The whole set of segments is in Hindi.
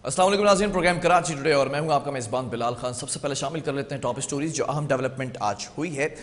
अस्सलाम वालेकुम नाज़रीन, प्रोग्राम कराची टुडे और मैं हूं आपका मेज़बान बिलाल खान। सबसे पहले शामिल कर लेते हैं टॉप स्टोरीज जो अहम डेवलपमेंट आज हुई है।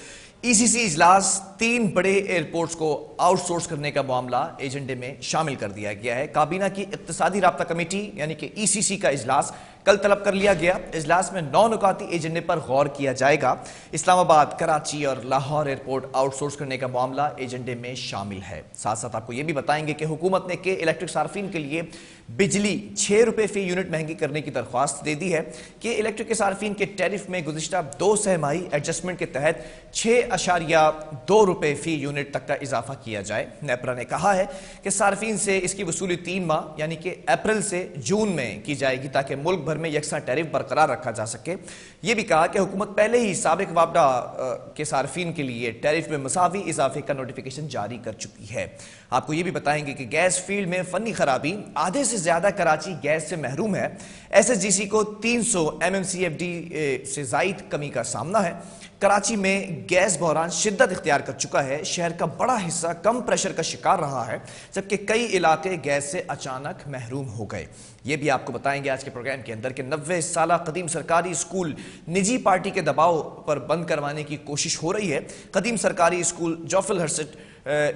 ईसीसी इजलास, 3 बड़े एयरपोर्ट्स को आउटसोर्स करने का मामला एजेंडे में शामिल कर दिया गया है। काबीना की इक्तिसादी राब्ता कमेटी यानी कि ईसीसी का इजलास कल तलब कर लिया गया। इजलास में 9 नुकाती एजेंडे पर गौर किया जाएगा। इस्लामाबाद, कराची और लाहौर एयरपोर्ट आउटसोर्स करने का मामला एजेंडे में शामिल है। साथ साथ आपको यह भी बताएंगे कि हुकूमत ने के इलेक्ट्रिक सार्फिन के लिए बिजली 6 रुपये फी यूनिट महंगी करने की दरख्वास्त दे दी है कि इलेक्ट्रिक के सार्फिन के टैरिफ में गुज़िश्ता 2 सहमाही एडजस्टमेंट के तहत 6.2 रुपये फी यूनिट तक का इजाफा किया जाए। नेपरा ने कहा है कि सार्फिन से इसकी वसूली 3 माह यानी कि अप्रैल से जून में की जाएगी ताकि मुल्क भर में यकसा टैरिफ बरकरार रखा जा सके। यह भी कहा कि हुकूमत पहले ही साबिक वापडा के सार्फिन के लिए टैरिफ में मसावी इजाफे का नोटिफिकेशन जारी कर चुकी है। आपको यह भी बताएंगे कि गैस फील्ड में फनी खराबी, आधे से ज्यादा कराची गैस से महरूम है। एसएसजीसी को 300 MMCFD से जायद कमी का सामना है। कराची में गैस बहरान शिद्दत इख्तियार कर चुका है। शहर का बड़ा हिस्सा कम प्रेशर का शिकार रहा है, जबकि कई इलाके गैस से अचानक महरूम हो गए। ये भी आपको बताएंगे आज के प्रोग्राम के अंदर कि 90 साला कदीम सरकारी स्कूल निजी पार्टी के दबाव पर बंद करवाने की कोशिश हो रही है। कदीम सरकारी स्कूल जौफल हर्सिट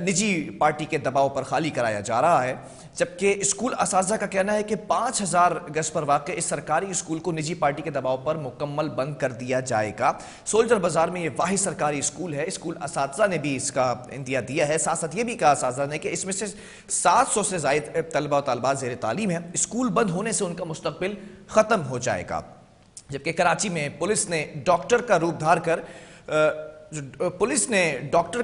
निजी पार्टी के दबाव पर खाली कराया जा रहा है, जबकि स्कूल असातिज़ा का कहना है कि 5000 गज पर वाक़ इस सरकारी स्कूल को निजी पार्टी के दबाव पर मुकम्मल बंद कर दिया जाएगा। सोल्जर बाजार में यह वाहिद सरकारी स्कूल है। स्कूल असातिज़ा ने भी इसका इंदिया दिया है। साथ साथ ये भी कहा असातिज़ा ने कि इसमें से 700 से ज़ायद तलबा और तालिबात ज़ेर तालीम है। स्कूल बंद होने से उनका मुस्तक़बिल ख़त्म हो जाएगा। जबकि कराची में पुलिस ने डॉक्टर का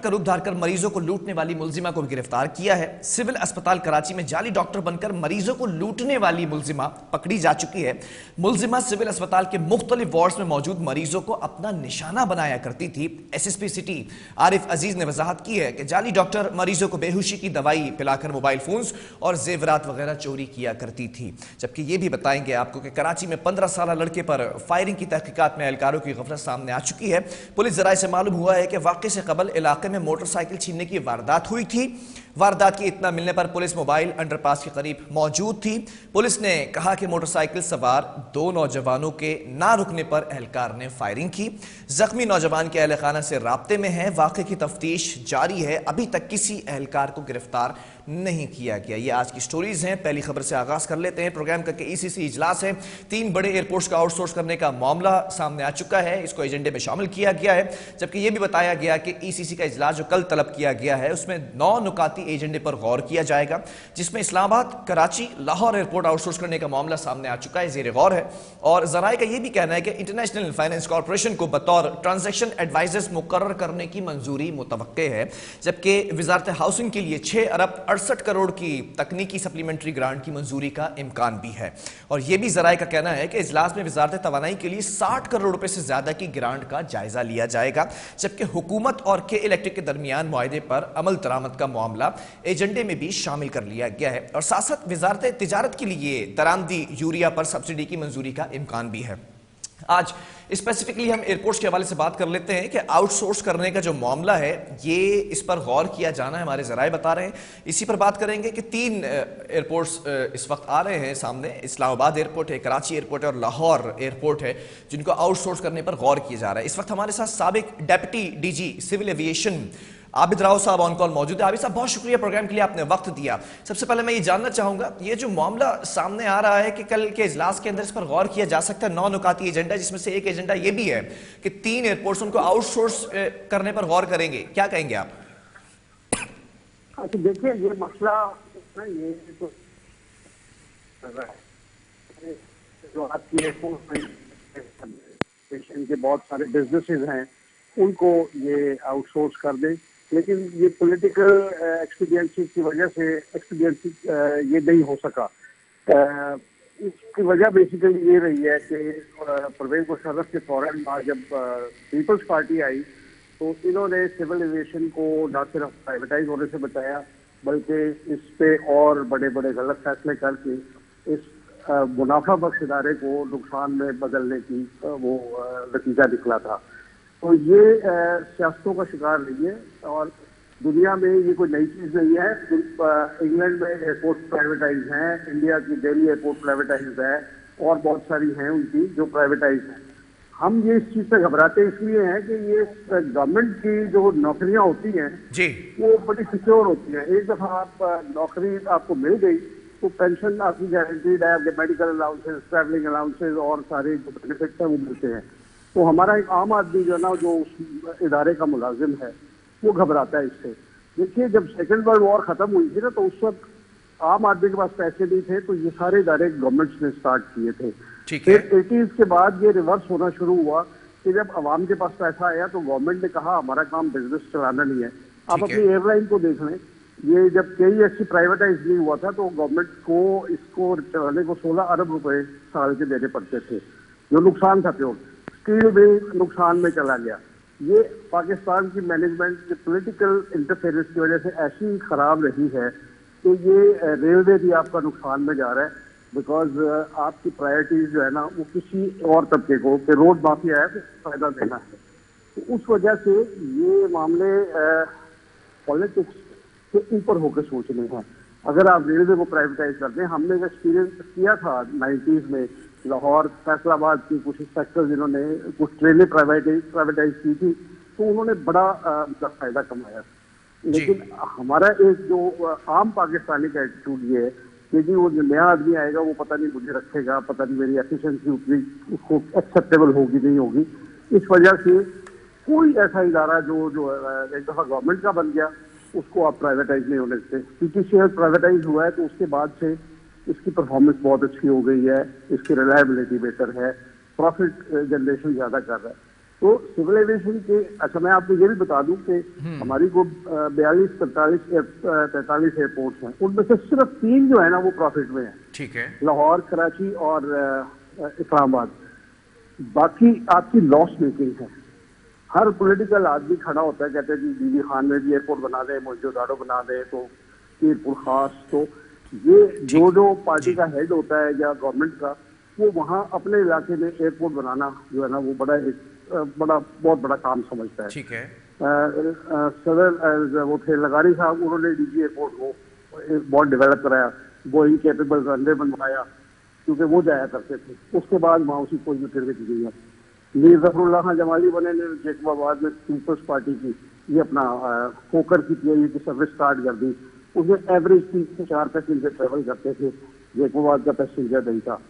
रूप धार कर मरीजों को लूटने वाली मुलजिमा को भी गिरफ्तार किया है। सिविल अस्पताल कराची में जाली डॉक्टर बनकर मरीजों को लूटने वाली मुलजिमा पकड़ी जा चुकी है। मुलजिमा सिविल अस्पताल के मुख्तलिफ वार्ड्स में मौजूद मरीजों को अपना निशाना बनाया करती थी। एसएसपी सिटी आरिफ अजीज ने वजाहत की है कि जाली डॉक्टर मरीजों को बेहोशी की दवाई पिलाकर मोबाइल फोन्स और जेवरात वगैरह चोरी किया करती थी। जबकि ये भी बताएंगे आपको कि कराची में 15 साल लड़के पर फायरिंग की तहकीकात में एहलकारों की गफलत सामने आ चुकी है। पुलिस जराये से मालूम हुआ है कि वाक़े से कबल इलाके में मोटरसाइकिल छीनने की वारदात हुई थी। वारदात की इत्तला मिलने पर पुलिस मोबाइल अंडरपास के करीब मौजूद थी। पुलिस ने कहा कि मोटरसाइकिल सवार 2 नौजवानों के ना रुकने पर एहलकार ने फायरिंग की। जख्मी नौजवान के अहल खाना से राब्ते में है। वाक़े की तफ्तीश जारी है। अभी तक किसी एहलकार को गिरफ्तार नहीं किया गया। ये आज की स्टोरीज हैं। पहली खबर से आगाज कर लेते हैं प्रोग्राम का कि ईसीसी इजलास है। 3 बड़े एयरपोर्ट्स का आउटसोर्स करने का मामला सामने आ चुका है। इसको एजेंडे में शामिल किया गया है। जबकि यह भी बताया गया कि ईसीसी का इजलास जो कल तलब किया गया है उसमें 9 नुकाती एजेंडे पर गौर किया जाएगा, जिसमें इस्लामाबाद, कराची, लाहौर एयरपोर्ट आउटसोर्स करने का मामला सामने आ चुका है, ज़ेर गौर है। और जराये का यह भी कहना है कि इंटरनेशनल फाइनेंस कॉर्पोरेशन को बतौर ट्रांजैक्शन एडवाइजर्स मुकर्रर करने की मंजूरी मुतवक्के है। जबकि वजारत हाउसिंग के लिए 6 अरब 68 करोड़ की तकनीकी सप्लीमेंट्री ग्रांट की मंजूरी का इम्कान भी है। और यह भी जराये का कहना है कि इजलास में वजारत तवानाई के लिए 60 करोड़ रुपए से ज्यादा की ग्रांट का जायजा लिया जाएगा। जबकि हुकूमत और के इलेक्ट्रिक के दरमियान मुआहदे पर अमल दरामद का मामला एजेंडे में भी शामिल कर लिया गया है। और साथ साथ वजारत तिजारत के लिए दरामदी यूरिया पर सब्सिडी की मंजूरी का इम्कान भी है। आज स्पेसिफिकली हम एयरपोर्ट्स के हवाले से बात कर लेते हैं कि आउटसोर्स करने का जो मामला है ये इस पर गौर किया जाना है, हमारे जराये बता रहे हैं। इसी पर बात करेंगे कि 3 एयरपोर्ट्स इस वक्त आ रहे हैं सामने। इस्लामाबाद एयरपोर्ट है, कराची एयरपोर्ट है और लाहौर एयरपोर्ट है, जिनको आउटसोर्स करने पर गौर किया जा रहा है। इस वक्त हमारे साथ साबिक deputy DG civil aviation Abid Rao साहब ऑन कॉल मौजूद है। आबिद साहब, बहुत शुक्रिया प्रोग्राम के लिए आपने वक्त दिया। सबसे पहले मैं ये जानना चाहूंगा, ये जो मामला सामने आ रहा है कि कल के इजलास के अंदर इस पर गौर किया जा सकता है, 9 नुकाती एजेंडा, जिसमें से एक एजेंडा ये भी है कि 3 एयरपोर्ट्स उनको आउटसोर्स करने पर गौर करेंगे, क्या कहेंगे आप? अच्छा देखिए, ये मसला ये तो जो आपकी एयरपोर्ट के बहुत सारे बिजनेसेस हैं उनको ये आउटसोर्स कर दें, लेकिन ये पॉलिटिकल एक्सपीडियंसी की वजह से ये नहीं हो सका। इसकी वजह बेसिकली ये रही है कि परवेज मुशर्रफ के फौरन बाद जब पीपल्स पार्टी आई तो इन्होंने सिविल एविएशन को न सिर्फ प्राइवेटाइज होने से बचाया बल्कि इस पे और बड़े बड़े गलत फैसले करके इस मुनाफा बख्श इदारे को नुकसान में बदलने की वो नतीजा निकला था। तो ये सियासतों का शिकार नहीं है और दुनिया में ये कोई नई चीज नहीं है। इंग्लैंड में एयरपोर्ट प्राइवेटाइज हैं, इंडिया की दिल्ली एयरपोर्ट प्राइवेटाइज है, और बहुत सारी हैं उनकी जो प्राइवेटाइज हैं। हम ये इस चीज से घबराते इसलिए हैं कि ये गवर्नमेंट की जो नौकरियां होती हैं जी, वो बड़ी सिक्योर होती हैं। एक दफा आप नौकरी आपको मिल गई तो पेंशन आपकी गारंटीड है, आपके मेडिकल अलाउंसेस, ट्रैवलिंग अलाउंसेस और सारे जो बेनिफिट्स हैं वो मिलते हैं। तो हमारा एक आम आदमी जो है ना, जो उस इदारे का मुलाजिम है, वो घबराता है इससे। देखिए, जब सेकेंड वर्ल्ड वॉर खत्म हुई थी ना, तो उस वक्त आम आदमी के पास पैसे नहीं थे, तो ये सारे इदारे गवर्नमेंट्स ने स्टार्ट किए थे। ठीक है। फिर 80s के बाद ये रिवर्स होना शुरू हुआ कि जब आवाम के पास पैसा आया तो गवर्नमेंट ने कहा हमारा काम बिजनेस चलाना नहीं है। आप अपनी एयरलाइन को देख लें, ये जब KESC प्राइवेटाइज नहीं हुआ था तो गवर्नमेंट को इसको चलाने को 16 अरब रुपए साल के देने पड़ते थे, जो नुकसान था प्योर। स्टील भी नुकसान में चला गया। ये पाकिस्तान की मैनेजमेंट की पॉलिटिकल इंटरफेरेंस की वजह से ऐसी खराब रही है कि ये रेलवे भी आपका नुकसान में जा रहा है, बिकॉज आपकी प्रायोरिटीज जो है ना वो किसी और तबके को, कि रोड माफिया है, तो फायदा देना है। तो उस वजह से ये मामले पॉलिटिक्स के ऊपर होकर सोचने हैं। अगर आप रेलवे को प्राइवेटाइज कर दें, हमने एक एक्सपीरियंस किया था 90s में, लाहौर फैसलाबाद की कुछ इंस्पेक्टर जिन्होंने कुछ ट्रेनें प्राइवेटाइज की थी, तो उन्होंने बड़ा फायदा कमाया। लेकिन हमारा एक जो आम पाकिस्तानी का एटीट्यूड ये है कि जी वो जो नया आदमी आएगा वो पता नहीं मुझे रखेगा, पता नहीं मेरी एफिशिएंसी उतनी उसको एक्सेप्टेबल होगी नहीं होगी। इस वजह से कोई ऐसा इदारा जो एक दफा गवर्नमेंट का बन गया उसको आप प्राइवेटाइज नहीं होने देते। PTCL प्राइवेटाइज हुआ है तो उसके बाद से इसकी परफॉर्मेंस बहुत अच्छी हो गई है, इसकी रिलायबिलिटी बेहतर है, प्रॉफिट जनरेशन ज्यादा कर रहा है। तो सिविल एविएशन के, अच्छा मैं आपको ये भी बता दूं कि हमारी को 43 एयरपोर्ट्स हैं, उनमें से सिर्फ 3 जो है ना वो प्रॉफिट में है। ठीक है। लाहौर, कराची और इस्लामाबाद। बाकी आपकी लॉस मेकिंग है। हर पॉलिटिकल आदमी खड़ा होता है, कहते हैं कि बीबी खान में भी एयरपोर्ट बना दे, मोइनजोदाड़ो बना दे, तो मीरपुर खास। तो ये जो पार्टी का हेड होता है या गवर्नमेंट का, वो वहाँ अपने इलाके में एयरपोर्ट बनाना जो है ना वो बहुत बड़ा काम समझता है। ठीक है। सदर वो थे लगारी साहब, उन्होंने DG एयरपोर्ट को बहुत डेवलप कराया, बोइंग कैपेबल रनवे बनवाया, क्योंकि वो जाया करते थे। उसके बाद वहाँ उसी कोई फिर की गई है। मीर जफरुल्लाह खान जमाली बने ने जैकबाबाद में पीपल्स पार्टी की ये अपना कोकर की PIA की सर्विस स्टार्ट कर दी। उसमें एवरेज 3 से 4 पैसेंजर ट्रेवल करते थे, जैकबाबाद का पैसेंजर नहीं था।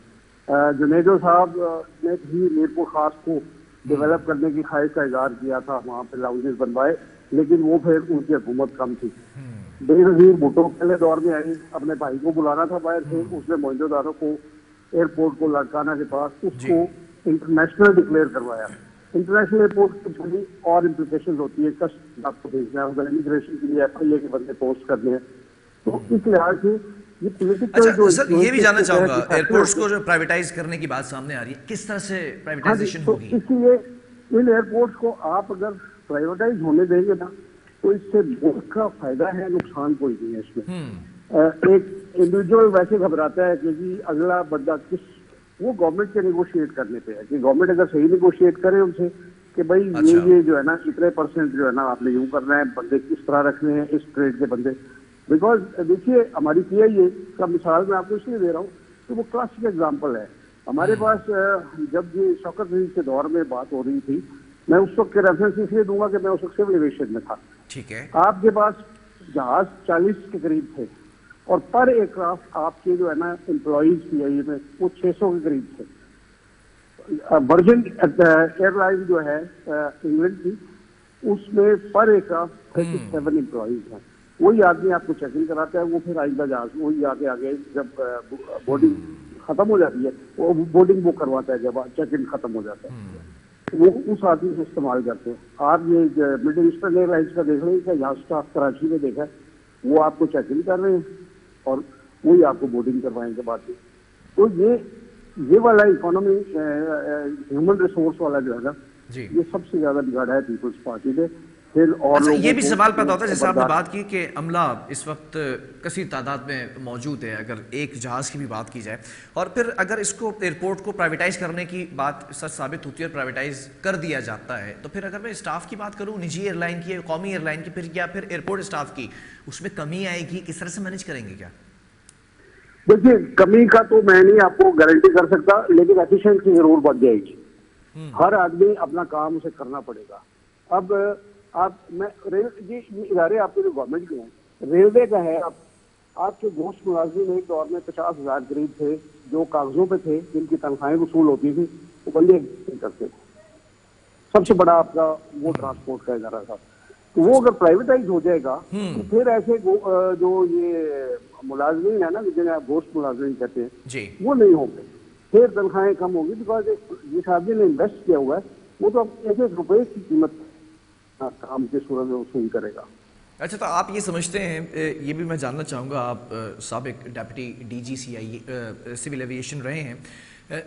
जुनेदो साहब ने भी मीरपुर खास को डेवलप करने की ख्वाहिश का इजहार किया था, वहाँ पे लाउंजेस बनवाए, लेकिन वो फिर उनकी हुकूमत कम थी। बेनज़ीर भुट्टो पहले दौर में आई, अपने भाई को बुलाना था बाहर से, उसने मोइनजोदारो को एयरपोर्ट को लाड़काना के पास उसको इंटरनेशनल डिक्लेयर करवाया। इंटरनेशनल एयरपोर्ट की बड़ी और इम्प्लीकेशन होती है, कस्ट आपको भेजना है, इमिग्रेशन के लिए FIA के बंदे पोस्ट करने हैं। तो इस लिहाज से ये पॉलिटिकल अच्छा सर, ये भी जानना चाहूंगा, एयरपोर्ट्स को जो प्राइवेटाइज करने की बात सामने आ रही है, किस तरह से प्राइवेटाइजेशन होगी? इसलिए इन एयरपोर्ट्स को आप अगर प्राइवेटाइज होने देंगे ना, तो इससे मुल्क का फायदा है, नुकसान कोई नहीं है इसमें। एक इंडिविजुअल वैसे घबराता है कि जी अगला बंदा वो गवर्नमेंट के नेगोशिएट करने पे है, कि गवर्नमेंट अगर सही नेगोशिएट करे उनसे कि भाई ये जो है ना इतने % जो है ना आपने यूं करना है, बंदे किस तरह रखने हैं इस ट्रेड के बंदे। बिकॉज देखिए हमारी PIA का मिसाल मैं आपको इसलिए दे रहा हूँ तो वो क्लासिक एग्जाम्पल है। हमारे पास जब ये शौकत अजीज के दौर में बात हो रही थी, मैं उस वक्त के रेफरेंस इसलिए दूंगा कि मैं उस वक्त सिविल एविएशन में था। ठीक है। आपके आपके पास जहाज 40 के करीब थे और पर एयरक्राफ्ट आपके जो है ना एम्प्लॉइज PIA में वो 600 के करीब थे। वर्जिन एयरलाइन जो है इंग्लैंड की, उसमें पर एयरक्राफ्ट 37 एम्प्लॉइज हैं। वही आदमी आपको चेकिंग कराता है, वो फिर आइंदा जहाज वही आगे जब बोर्डिंग खत्म हो जाती है वो बोर्डिंग बुक करवाता है, जब चेक इन खत्म हो जाता है वो उस आदमी से इस्तेमाल करते हैं। आप ये मिडिल ईस्टर्न एयरलाइंस का देख रहे हैं, यहाँ स्टाफ कराची में देखा है, वो आपको चेक इन कर रहे हैं और वही आपको बोर्डिंग करवाएंगे बाद में। तो ये वाला इकोनॉमी ह्यूमन रिसोर्स वाला जो है ना, ये सबसे ज्यादा बिगाड़ा है पीपल्स पार्टी ने। फिर और अच्छा, लोगों ये भी को सवाल पैदा होता है, जैसे आपने बर्दाश्त। बात की कि अमला इस वक्त कसीर तादाद में मौजूद है, अगर एक जहाज़ की भी बात की जाए, और फिर अगर इसको एयरपोर्ट को प्राइवेटाइज करने की बात सच साबित होती है और प्राइवेटाइज कर दिया जाता है, तो फिर अगर मैं स्टाफ की बात करूं, निजी एयरलाइन की, कौमी एयरलाइन की, फिर या फिर एयरपोर्ट स्टाफ की, उसमें कमी आएगी? किस तरह से मैनेज करेंगे क्या? देखिए, कमी का तो मैं नहीं आपको गारंटी कर सकता, लेकिन एफिशिएंसी जरूर बढ़ जाएगी। हर आदमी अपना काम उसे करना पड़ेगा। अब आप मैं रेल ये इदारे आपके जो गवर्नमेंट के हैं, रेलवे का है, आपके घोष मुलाजिम एक दौर में 50,000 करीब थे जो कागजों पे थे, जिनकी तनख्वाहें वसूल होती थी, वो बंदे करते थे। सबसे बड़ा आपका वो ट्रांसपोर्ट का इदारा था। तो वो अगर प्राइवेटाइज हो जाएगा तो फिर ऐसे जो ये मुलाजमीन है ना, जिन्हें आप घोष मुलाजमीन कहते हैं, जी, वो नहीं होंगे। फिर तनख्वाहें कम होगी, बिकॉज जिस आदमी ने इन्वेस्ट किया हुआ है वो तो एक एक रुपए की कीमत काम की सूरत में वसूल करेगा। अच्छा, तो आप ये समझते हैं, ये भी मैं जानना चाहूँगा, आप साबिक डेप्यूटी DGCI सिविल एविएशन रहे हैं,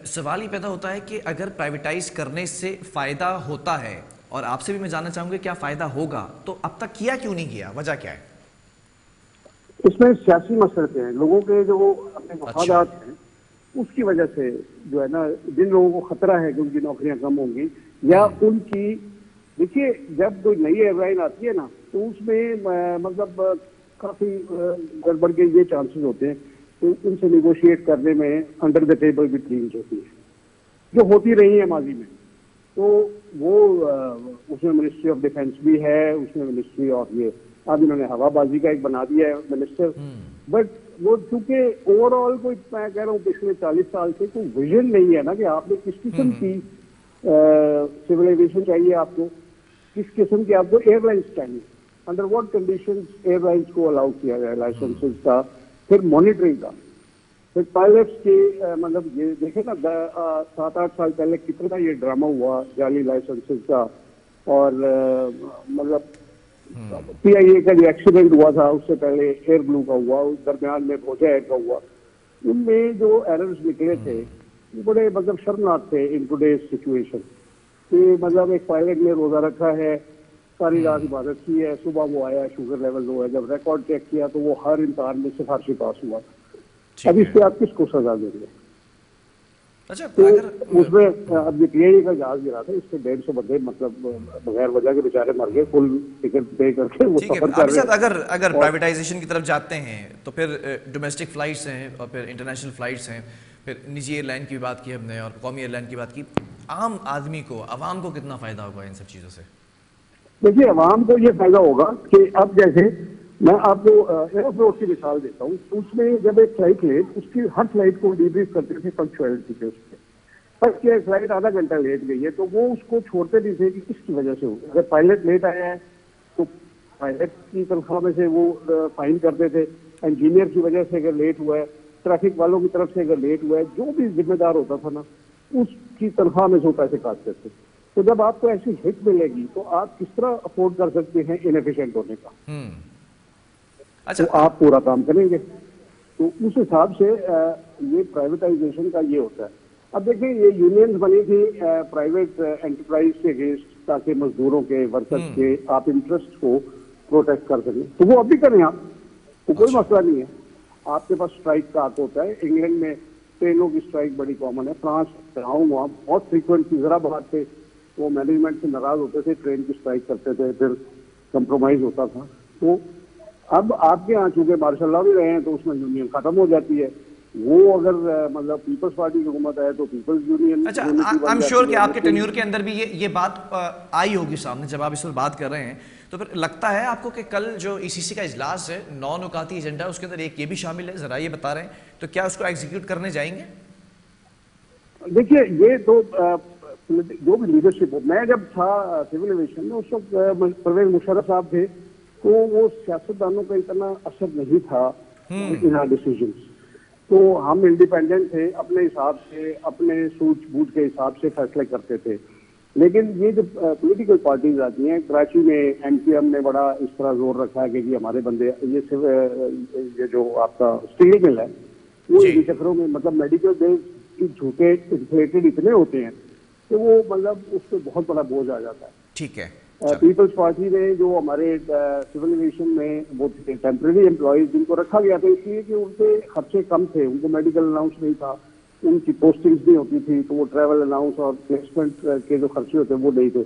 सवाल ये पैदा होता है कि अगर प्राइवेटाइज करने से फ़ायदा होता है, और आपसे भी मैं जानना चाहूँगा क्या फ़ायदा होगा, तो अब तक किया क्यों नहीं गया, वजह क्या है? इसमें सियासी मसले हैं, लोगों के जो अपने मफादात अच्छा। हैं उसकी वजह से जो है ना, जिन लोगों को खतरा है कि उनकी नौकरियां कम होंगी या उनकी, देखिए जब कोई नई एयरलाइन आती है ना तो उसमें मतलब काफी गड़बड़ के ये चांसेस होते हैं, तो उनसे निगोशिएट करने में अंडर द टेबल भी ड्रीम्स होती है, जो होती रही है माजी में। तो वो उसमें मिनिस्ट्री ऑफ डिफेंस भी है, उसमें मिनिस्ट्री ऑफ ये, अब इन्होंने हवाबाजी का एक बना दिया है मिनिस्टर, बट वो चूंकि ओवरऑल कोई, मैं कह रहा हूँ पिछले 40 साल से कोई विजन नहीं है ना कि आपने किस किस्म की सिविल एविएशन चाहिए, आपको किस किस्म की आपको एयरलाइंस चाहिए, अंडर व्हाट कंडीशंस एयरलाइंस को अलाउ किया जाए, लाइसेंसेस का, फिर मॉनिटरिंग का, फिर पायलट्स के मतलब ये देखे ना 7-8 साल पहले कितना ये ड्रामा हुआ जाली लाइसेंसेस का, और मतलब PIA का जो एक्सीडेंट हुआ था उससे पहले एयर ब्लू का हुआ, उस दरमियान में भोजा एयर का हुआ, उनमें जो एरर्स निकले थे वो बड़े मतलब शर्मनाक थे इन टुडेज सिचुएशन। कि मतलब एक पायलट ने रोजा रखा है, सारी रात इबादत की है, सुबह वो आया, शुगर लेवल लो है, जब रिकॉर्ड चेक किया तो वो हर इम्तिहान में सिफारिशी पास हुआ। अब इस पे आप किसको सजा देंगे? अच्छा, तो अगर उसमें अब ये PIA का जहाज गिरा था, इससे 150 बंदे मतलब बगैर वजह के बेचारे मर गए, फुल टिकट पे करके वो ठीक है, सफर कर अभी रहे साहब, हैं। अगर प्राइवेटाइजेशन की तरफ जाते हैं तो फिर डोमेस्टिक फ्लाइट्स हैं और फिर इंटरनेशनल फ्लाइट्स हैं, फिर निजी एयरलाइन की बात की हमने और कौमी एयरलाइन की बात की, आम आदमी को, आवाम को कितना फ़ायदा होगा इन सब चीज़ों से? देखिए, अवाम को ये फायदा होगा कि अब जैसे मैं आपको एयरपोर्ट की मिसाल देता हूँ, उसमें जब एक फ्लाइट लेट, उसकी हर फ्लाइट को डिब्रीफ करते थे पंक्चुअलिटी के उस पर। फर्स्ट क्या फ्लाइट आधा घंटा लेट गई है तो वो उसको छोड़ते नहीं थे कि किसकी वजह से हो, अगर पायलट लेट आया है तो पायलट की तनख्वाह में से वो फाइन करते थे, इंजीनियर की वजह से अगर लेट हुआ है, ट्रैफिक वालों की तरफ से अगर लेट हुआ है, जो भी जिम्मेदार होता था ना उसकी तनख्वाह में से वो पैसे काटते थे। तो जब आपको ऐसी हिट मिलेगी तो आप किस तरह अफोर्ड कर सकते हैं इनएफिशिएंट होने का? अच्छा, तो आप पूरा काम करेंगे। तो उस हिसाब से ये प्राइवेटाइजेशन का ये होता है। अब देखिए, ये यूनियंस बनी थी प्राइवेट एंटरप्राइज के अगेंस्ट, ताकि मजदूरों के, वर्कर्स के आप इंटरेस्ट को प्रोटेक्ट कर सकें, तो वो अभी करें आप, तो कोई मसला नहीं है। आपके पास स्ट्राइक का हक होता है, इंग्लैंड में ट्रेनों की स्ट्राइक बड़ी कॉमन है, फ्रांस रहा हूँ वहाँ बहुत फ्रीक्वेंट थी, जरा बात थे वो मैनेजमेंट से नाराज होते थे, ट्रेन की स्ट्राइक करते थे, फिर कंप्रोमाइज होता था। तो अब आपके यहाँ चूंकि मार्शल लॉ भी रहे हैं तो उसमें यूनियन खत्म हो जाती है। वो अगर मतलब पीपल्स पार्टी की हुकूमत है तो पीपल्स यूनियन। अच्छा, आई एम श्योर कि आपके टेन्योर के अंदर भी ये बात आई होगी सामने जब आप इस पर बात कर रहे हैं, तो फिर लगता है आपको कि कल जो ECC का इजलास है, 9 नुकाती एजेंडा, उसके अंदर एक ये भी शामिल है, जरा ये बता रहे हैं, तो क्या उसको एग्जीक्यूट करने जाएंगे? देखिए, ये तो जो भी लीडरशिप हो, मैं जब था सिविल एविएशन में उस वक्त परवेज मुशर्रफ साहब थे, तो वो सियासतदानों का इतना असर नहीं था इन आर डिसीजंस। तो हम इंडिपेंडेंट थे, अपने हिसाब से, अपने सूझबूझ के हिसाब से फैसले करते थे। लेकिन ये जो पॉलिटिकल पार्टीज आती हैं, कराची में MPM ने बड़ा इस तरह जोर रखा है कि हमारे बंदे ये जो आपका स्टील मिल है वो इन चक्करों में, मतलब मेडिकल बिल की झूठे इन्फ्लेटेड इतने होते हैं कि वो मतलब उस पर बहुत बड़ा बोझ आ जाता है। ठीक है। पीपल्स पार्टी ने जो हमारे सिविल एविएशन में वो टेम्परेरी एम्प्लॉयज जिनको रखा गया था इसलिए कि उनके खर्चे कम थे, उनको मेडिकल अलाउंस नहीं था, उनकी पोस्टिंग्स नहीं होती थी, तो वो ट्रैवल अलाउंस और प्लेसमेंट के जो खर्चे होते वो नहीं थे।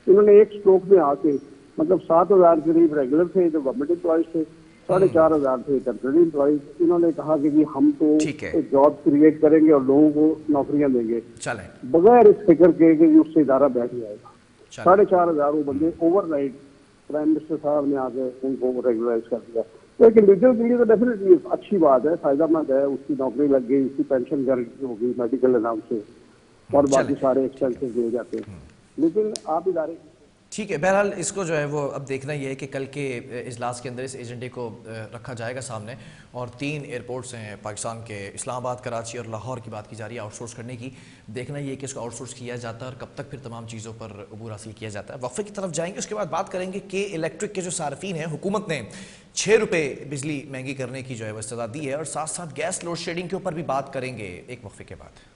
इन्होंने एक स्ट्रोक में आके मतलब 7,000 करीब रेगुलर थे जो गवर्नमेंट एम्प्लॉयज थे, 4,500 थे टेम्परेरी एम्प्लॉयज। इन्होंने कहा कि जी हम तो एक जॉब क्रिएट करेंगे और लोगों को नौकरियां देंगे बगैर इस फिक्र के कि उससे इदारा बैठ जाएगा। 4,500 वो बंदे ओवरनाइट प्राइम मिनिस्टर साहब ने आके उनको रेगुलराइज कर दिया। तो एक इंडिविजुअल के लिए तो डेफिनेटली अच्छी बात है, फायदामंद है, उसकी नौकरी लग गई, उसकी पेंशन गारंटी हो गई, मेडिकल अलाउंस से और बाकी सारे एक्सपेंसेस दिए जाते हैं। लेकिन आप इदारे ठीक है, बहरहाल इसको जो है वो अब देखना ये है कि कल के इजलास के अंदर इस एजेंडे को रखा जाएगा सामने। और 3 एयरपोर्ट्स हैं पाकिस्तान के, इस्लामाबाद, कराची और लाहौर की बात की जा रही है आउटसोर्स करने की। देखना ये है कि इसको आउटसोर्स किया जाता है और कब तक फिर तमाम चीज़ों पर अबूर हासिल किया जाता है। वक्फे की तरफ जाएंगे, उसके बाद बात करेंगे कि इलेक्ट्रिक के जो सार्फिन हैं, हुकूमत ने 6 रुपये बिजली महंगी करने की जो है वो इस्तदा दी है, और साथ साथ गैस लोड शेडिंग के ऊपर भी बात करेंगे एक वक्फे के बाद।